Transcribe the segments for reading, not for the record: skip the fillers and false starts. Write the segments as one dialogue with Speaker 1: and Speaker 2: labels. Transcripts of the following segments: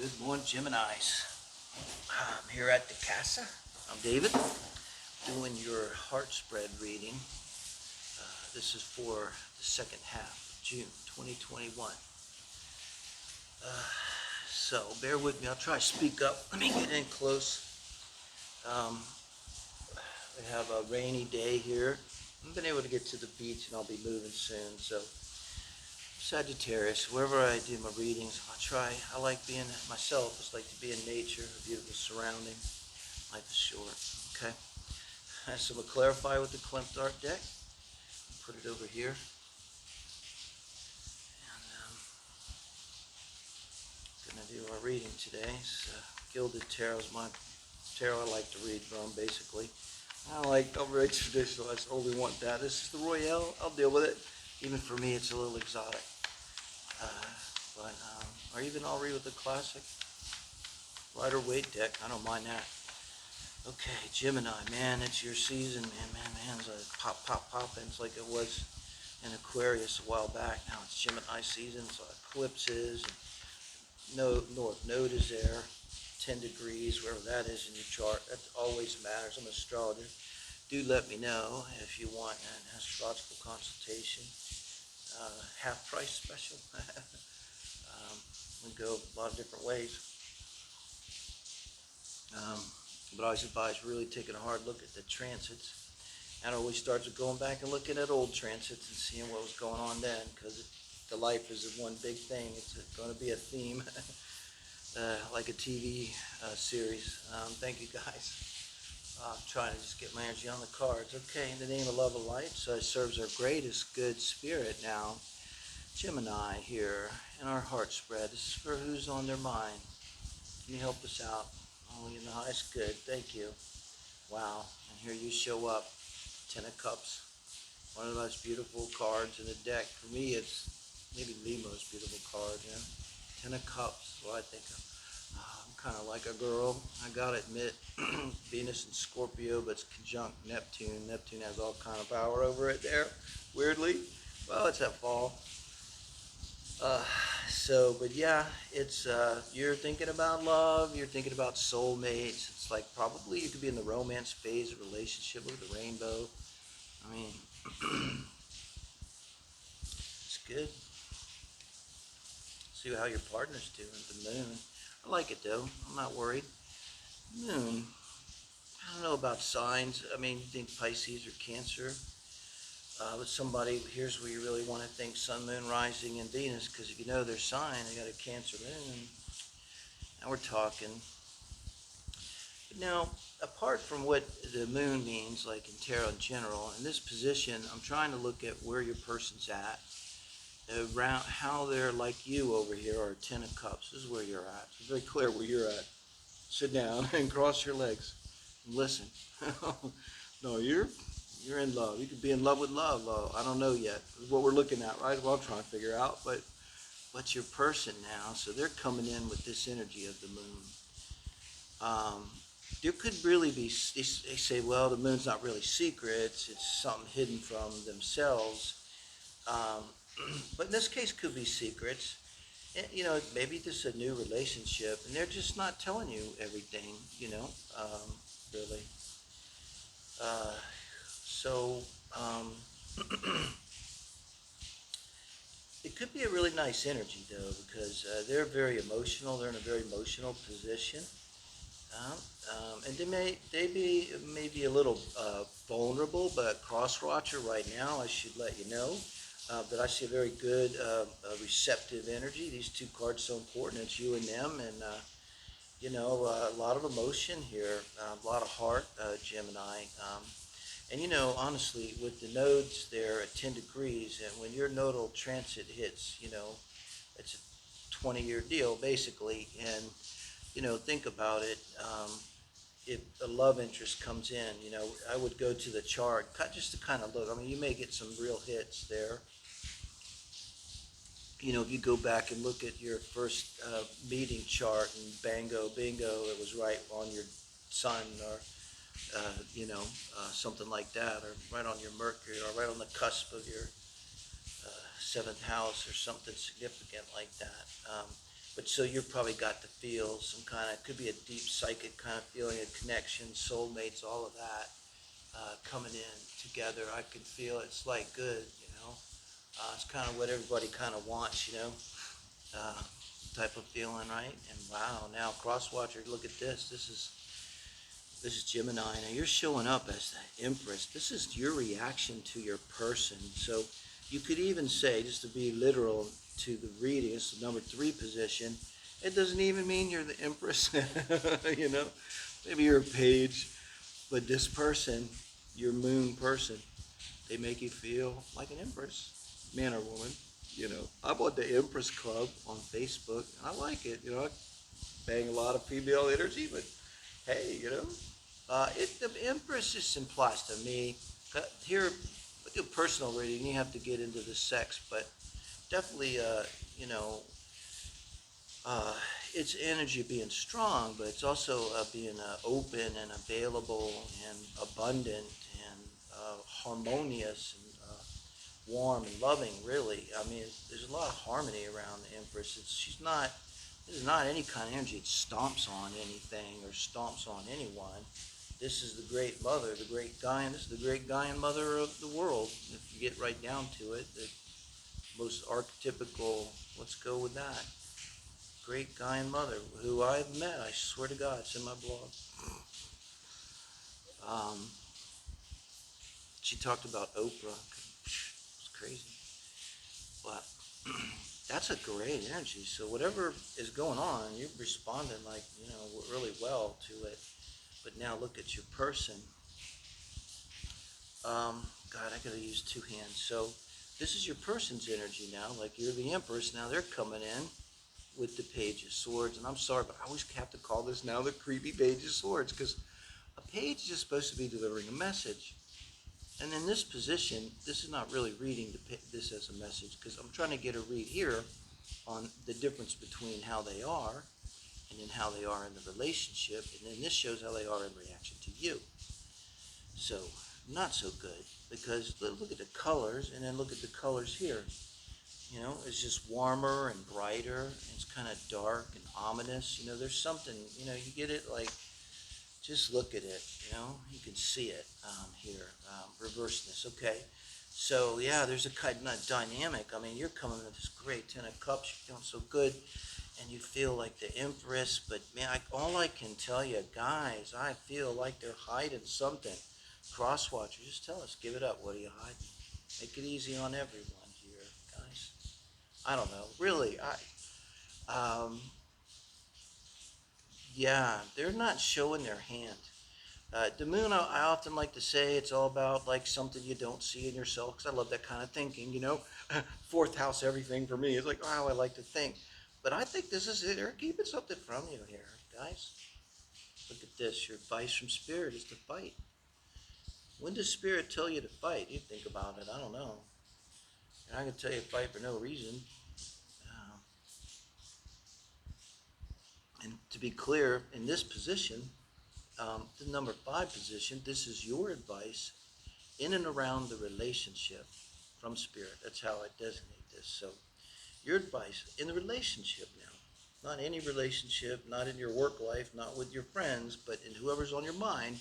Speaker 1: Good morning, Geminis. I'm here at the Casa. I'm David, doing your heart spread reading. This is for the second half of June 2021. So bear with me. I'll try to speak up. Let me get in close. We have a rainy day here. I've been able to get to the beach and I'll be moving soon. So Sagittarius, wherever I do my readings, I like being myself. It's like to be in nature, a beautiful surrounding. Life is short, okay? So we'll clarify with the Klimt Art deck. Put it over here. And gonna do our reading today. So Gilded Tarot is my tarot I like to read from, basically. I'm very traditional. I only want that. This is the Royale. I'll deal with it. Even for me, it's a little exotic. Or even I'll read with the classic Rider Waite deck. I don't mind that. Okay, Gemini, man, it's your season, man. It's like pop, and it's like it was in Aquarius a while back. Now it's Gemini season, so eclipses, North Node is there, 10 degrees, wherever that is in your chart. That always matters. I'm an astrologer. Do let me know if you want an astrological consultation. Half price special. We go a lot of different ways. But I always advise really taking a hard look at the transits. And it always starts with going back and looking at old transits and seeing what was going on then, because the life is one big thing. It's going to be a theme, like a TV series. Thank you guys. I'm trying to just get my energy on the cards. Okay, in the name of love and light, so it serves our greatest good spirit now. Gemini here in our heart spread. This is for who's on their mind. Can you help us out? Only in the highest good. Thank you. Wow. And here you show up. 10 of Cups. One of the most beautiful cards in the deck. For me, it's maybe the most beautiful card. Yeah. 10 of Cups. What I think of. I'm kind of like a girl. I gotta admit, Venus and Scorpio, but it's conjunct Neptune. Neptune has all kind of power over it there. Weirdly. Well, it's that fall. But yeah, it's, you're thinking about love, you're thinking about soulmates. It's like probably you could be in the romance phase of relationship with the rainbow. I mean, it's good. See how your partner's doing, the moon. I like it though, I'm not worried. Moon, I don't know about signs. I mean, you think Pisces or Cancer. With somebody, here's where you really want to think Sun, Moon, Rising, and Venus, because if you know their sign, they got a Cancer moon. Now we're talking. But now, apart from what the moon means, like in tarot in general, in this position, I'm trying to look at where your person's at, around how they're like you over here, or 10 of Cups. This is where you're at. It's very clear where you're at. Sit down and cross your legs and listen. No, you're in love. You could be in love with love. I don't know yet. This is what we're looking at, right? Well, I'm trying to figure out. But what's your person now? So they're coming in with this energy of the moon. There could really be, they say, well, the moon's not really secrets. It's something hidden from themselves. But in this case, could be secrets. And, maybe this is a new relationship, and they're just not telling you everything, really. It could be a really nice energy, though, because they're very emotional. They're in a very emotional position. And they may be a little vulnerable, but cross-watcher right now, I should let you know that I see a very good receptive energy. These two cards so important. It's you and them, and a lot of emotion here, a lot of heart, Gemini. Honestly, with the nodes there at 10 degrees, and when your nodal transit hits, it's a 20-year deal, basically. And, think about it. If a love interest comes in, I would go to the chart, just to kind of look. I mean, you may get some real hits there. If you go back and look at your first meeting chart and bingo, it was right on your sun, or something like that, or right on your Mercury, or right on the cusp of your seventh house, or something significant like that. But so you've probably got to feel some kind of, could be a deep psychic kind of feeling, a connection, soulmates, all of that coming in together. I can feel it's like good, you know. It's kind of what everybody kind of wants, you know, uh, type of feeling, right? And wow, now Crosswatcher, look at this. This is Gemini. Now you're showing up as the Empress. This is your reaction to your person. So you could even say, just to be literal to the reading, it's the number 3 position. It doesn't even mean you're the Empress. You know, maybe you're a page, but this person, your moon person, they make you feel like an Empress, man or woman. You know, I'm on the Empress Club on Facebook. I like it. You know, I bang a lot of female energy, but hey, you know, the Empress just implies to me, here, we do personal reading, you have to get into the sex, but definitely, you know, uh, it's energy being strong, but it's also being open and available and abundant and harmonious and warm and loving, really. I mean, there's a lot of harmony around the Empress. This is not any kind of energy. It stomps on anything or stomps on anyone. This is the great mother, the great Gaian. This is the great Gaian mother of the world. If you get right down to it, the most archetypical, let's go with that. Great Gaian mother, who I've met, I swear to God, it's in my blog. Um, she talked about Oprah. It's crazy. But that's a great energy. So whatever is going on, you're responding like, you know, really well to it. But now look at your person. God, I gotta use 2 hands. So this is your person's energy now. Like you're the Empress. Now they're coming in with the Page of Swords. And I'm sorry, but I always have to call this now the creepy Page of Swords because a page is just supposed to be delivering a message. And in this position, this is not really reading this as a message because I'm trying to get a read here on the difference between how they are and then how they are in the relationship. And then this shows how they are in reaction to you. So not so good because look at the colors and then look at the colors here. You know, it's just warmer and brighter. And it's kind of dark and ominous. You know, there's something, you know, you get it like, just look at it, you know, you can see it here, reverseness. Okay, so yeah, there's a kind of dynamic. I mean, you're coming with this great 10 of Cups, you're feeling so good, and you feel like the Empress, but man, all I can tell you, guys, I feel like they're hiding something. Crosswatcher, just tell us, give it up, what are you hiding? Make it easy on everyone here, guys. I don't know, really, yeah, they're not showing their hand. The moon, I often like to say it's all about like something you don't see in yourself because I love that kind of thinking, you know. Fourth house, everything for me is like, oh, I like to think. But I think this is it. They're keeping something from you here, guys. Look at this. Your advice from Spirit is to fight. When does Spirit tell you to fight? You think about it. I don't know. And I can tell you to fight for no reason. Uh, and to be clear, in this position, the number 5 position, this is your advice in and around the relationship from Spirit. That's how I designate this. So your advice in the relationship now, not any relationship, not in your work life, not with your friends, but in whoever's on your mind,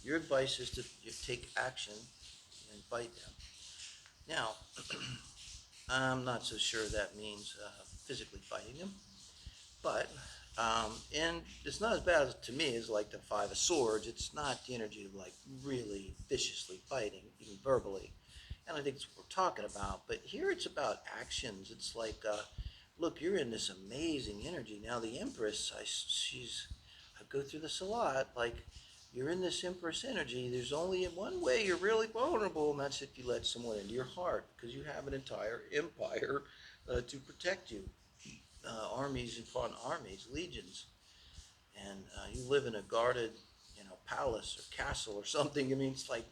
Speaker 1: your advice is to take action and fight them. Now, I'm not so sure that means physically fighting them, but and it's not as bad to me as like the 5 of Swords. It's not the energy of like really viciously fighting, even verbally. And I think it's what we're talking about. But here it's about actions. It's like, look, you're in this amazing energy. Now the Empress, I go through this a lot. Like, you're in this Empress energy. There's only in one way you're really vulnerable, and that's if you let someone into your heart, because you have an entire empire to protect you. Armies upon armies, legions, and you live in a guarded, you know, palace or castle or something. I mean, it's like,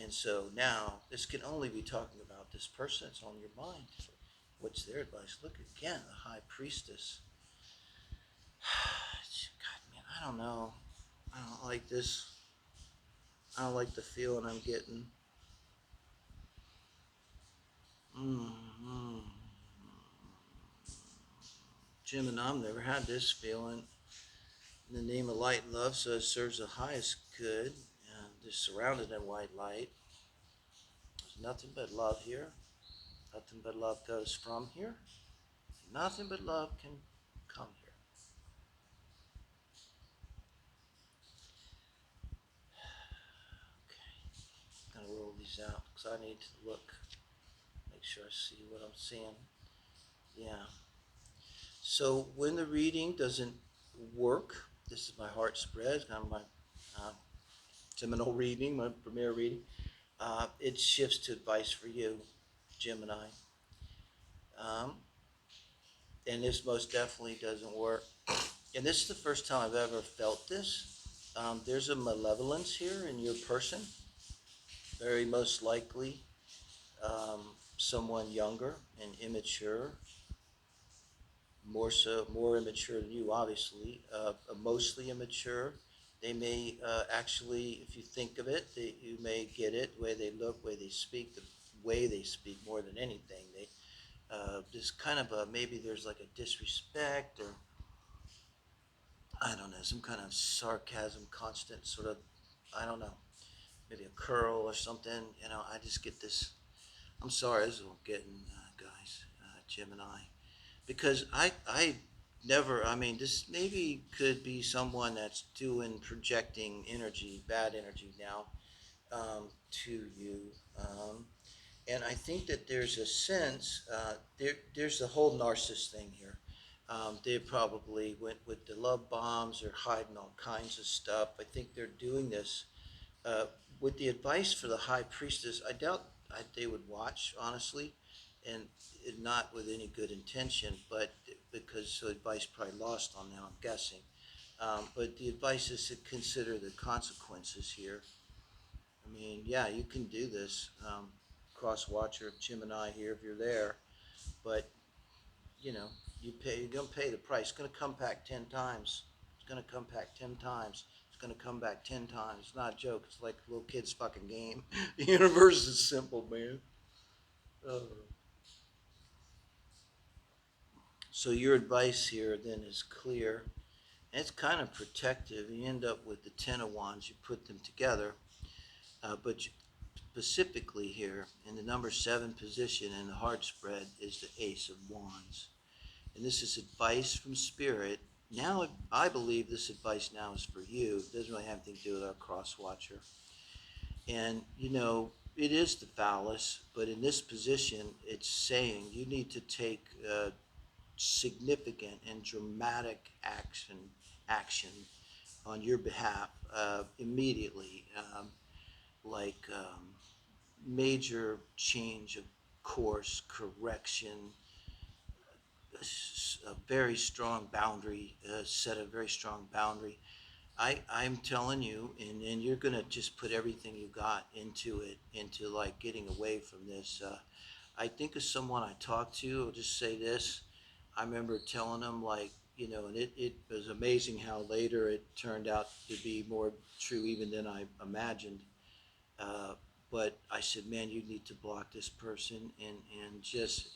Speaker 1: and so now this can only be talking about this person that's on your mind. What's their advice? Look again, the High Priestess. God, man, I don't know. I don't like this. I don't like the feeling I'm getting. Mm-hmm. Gemini, I've never had this feeling. In the name of light and love, so it serves the highest good. And they're surrounded in white light. There's nothing but love here. Nothing but love goes from here. Nothing but love can come here. Okay, I'm gonna roll these out because I need to look, make sure I see what I'm seeing. Yeah. So when the reading doesn't work, this is my heart spread, kind of my seminal reading, my premier reading. It shifts to advice for you, Gemini. Um, and this most definitely doesn't work. And this is the first time I've ever felt this. There's a malevolence here in your person, very most likely um, someone younger and immature, more so, more immature than you, obviously, mostly immature. They may actually, if you think of it, you may get it, the way they look, the way they speak, the way they speak more than anything. They just kind of maybe there's like a disrespect or I don't know, some kind of sarcasm, constant sort of, I don't know, maybe a curl or something. I just get this. I'm sorry, this is what I'm getting, guys, Gemini, because I never. I mean, this maybe could be someone that's doing projecting energy, bad energy now, to you. And I think that there's a sense, there's the whole narcissist thing here. They probably went with the love bombs or hiding all kinds of stuff. I think they're doing this uh, with the advice for the high priestess. I doubt they would watch, honestly, and not with any good intention, but because the advice probably lost on them, I'm guessing. But the advice is to consider the consequences here. I mean, yeah, you can do this. Cross watcher of Gemini here if you're there, but you're gonna pay the price. It's gonna come back 10 times. It's gonna come back 10 times. It's gonna come back 10 times. It's not a joke. It's like a little kid's fucking game. The universe is simple, man. Uh, so your advice here then is clear. And it's kind of protective. You end up with the Ten of Wands. You put them together, but specifically here in the number 7 position in the heart spread is the Ace of Wands. And this is advice from Spirit. Now, I believe this advice now is for you. It doesn't really have anything to do with our cross watcher. And, it is the phallus, but in this position, it's saying you need to take significant and dramatic action on your behalf immediately, like major change of course, correction, a very strong boundary, set a very strong boundary. I'm telling you, and you're going to just put everything you got into it, into like getting away from this. I think of someone I talked to, I'll just say this. I remember telling them, like, and it was amazing how later it turned out to be more true even than I imagined. Uh, but I said, man, you need to block this person and just,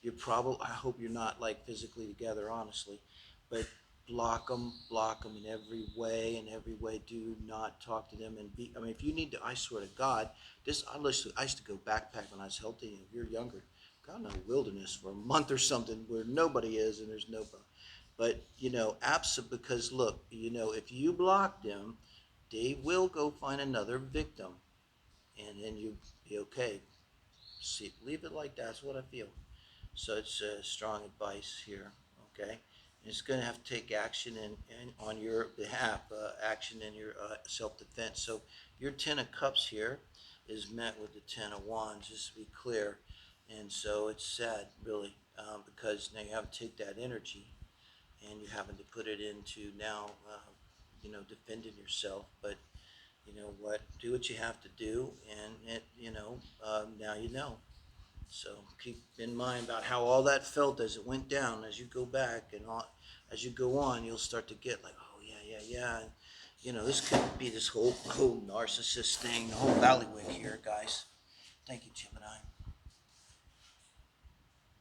Speaker 1: you're probably, I hope you're not like physically together, honestly, but block them in every way. Do not talk to them and be, I mean, if you need to, I swear to God, I used to go backpack when I was healthy. If you're younger, go in the wilderness for a month or something where nobody is and there's nobody. But, absent, because look, if you block them, they will go find another victim and then you be okay. See, leave it like that. That's what I feel. So it's strong advice here, okay? And it's going to have to take action on your behalf, action in your self-defense. So your Ten of Cups here is met with the Ten of Wands, just to be clear. And so it's sad, really, because now you have to take that energy and you're having to put it into now, defending yourself. But you know what, do what you have to do, and now you know. So keep in mind about how all that felt as it went down. As you go back and as you go on, you'll start to get like, oh yeah. And, this could be this whole narcissist thing, the whole ballywig here, guys. Thank you, Gemini.